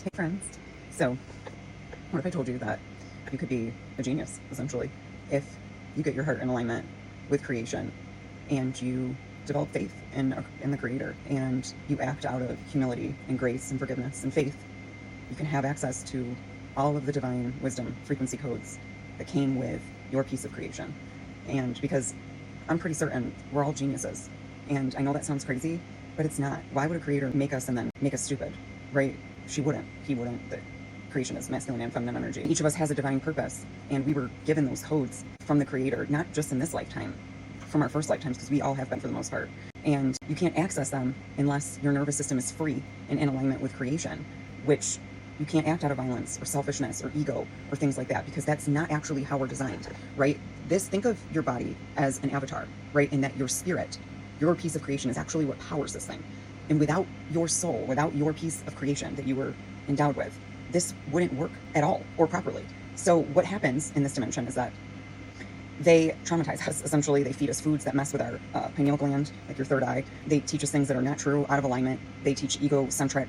Hey friends. So, what if I told you that you could be a genius, essentially, if you get your heart in alignment with creation and you develop faith in the Creator and you act out of humility and grace and forgiveness and faith, you can have access to all of the divine wisdom frequency codes that came with your piece of creation. And because I'm pretty certain we're all geniuses, and I know that sounds crazy, but it's not. Why would a creator make us and then make us stupid, right? She wouldn't. He wouldn't. The creation is masculine and feminine energy. Each of us has a divine purpose, and we were given those codes from the Creator, not just in this lifetime, from our first lifetimes, because we all have been for the most part. And you can't access them unless your nervous system is free and in alignment with creation, which you can't act out of violence or selfishness or ego or things like that, because that's not actually how we're designed, right? Think of your body as an avatar, right? And that your spirit, your piece of creation, is actually what powers this thing. And without your soul, without your piece of creation that you were endowed with, this wouldn't work at all or properly. So what happens in this dimension is that they traumatize us. Essentially, they feed us foods that mess with our pineal gland, like your third eye. They teach us things that are not true, out of alignment. They teach egocentric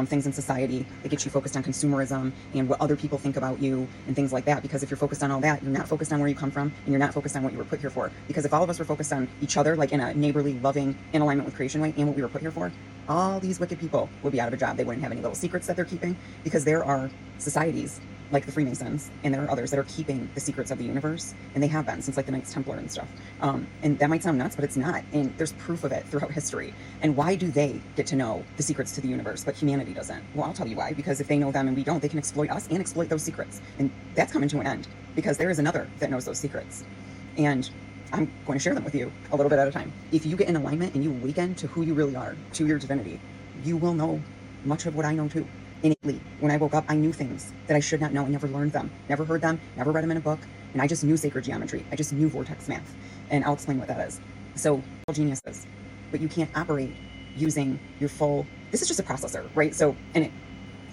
things in society. They get you focused on consumerism and what other people think about you and things like that. Because if you're focused on all that, you're not focused on where you come from, and you're not focused on what you were put here for. Because if all of us were focused on each other, like in a neighborly, loving, in alignment with creation way, and what we were put here for, all these wicked people would be out of a job. They wouldn't have any little secrets that they're keeping, because there are societies like the Freemasons, and there are others that are keeping the secrets of the universe, and they have been since like the Knights Templar and stuff. And that might sound nuts, but it's not. And there's proof of it throughout history. And why do they get to know the secrets to the universe, but humanity doesn't? Well, I'll tell you why. Because if they know them and we don't, they can exploit us and exploit those secrets. And that's coming to an end, because there is another that knows those secrets. And I'm going to share them with you a little bit at a time. If you get in alignment and you awaken to who you really are, to your divinity, you will know much of what I know too. Innately, when I woke up, I knew things that I should not know. I never learned them, never heard them, never read them in a book. And I just knew sacred geometry. I just knew vortex math. And I'll explain what that is. So, all geniuses, but you can't operate using your full, this is just a processor, right? So, and it,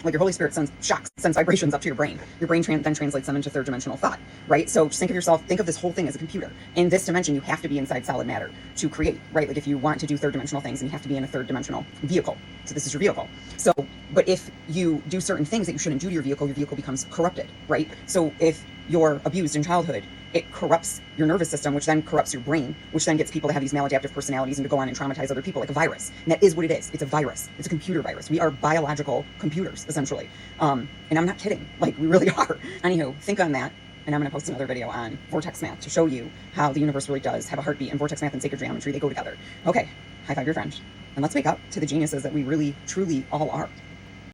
like your Holy Spirit sends shocks, sends vibrations up to your brain. Your brain then translates them into third dimensional thought, right? So just think of yourself, think of this whole thing as a computer. In this dimension, you have to be inside solid matter to create, right? Like if you want to do third dimensional things, and you have to be in a third dimensional vehicle. So this is your vehicle. So, but if you do certain things that you shouldn't do to your vehicle becomes corrupted, right? So if you're abused in childhood, it corrupts your nervous system, which then corrupts your brain, which then gets people to have these maladaptive personalities and to go on and traumatize other people like a virus. And that is what it is. It's a virus. It's a computer virus. We are biological computers, essentially. And I'm not kidding. Like, we really are. Anywho, think on that. And I'm going to post another video on vortex math to show you how the universe really does have a heartbeat, and vortex math and sacred geometry, they go together. Okay, high five your friend. And let's wake up to the geniuses that we really, truly all are.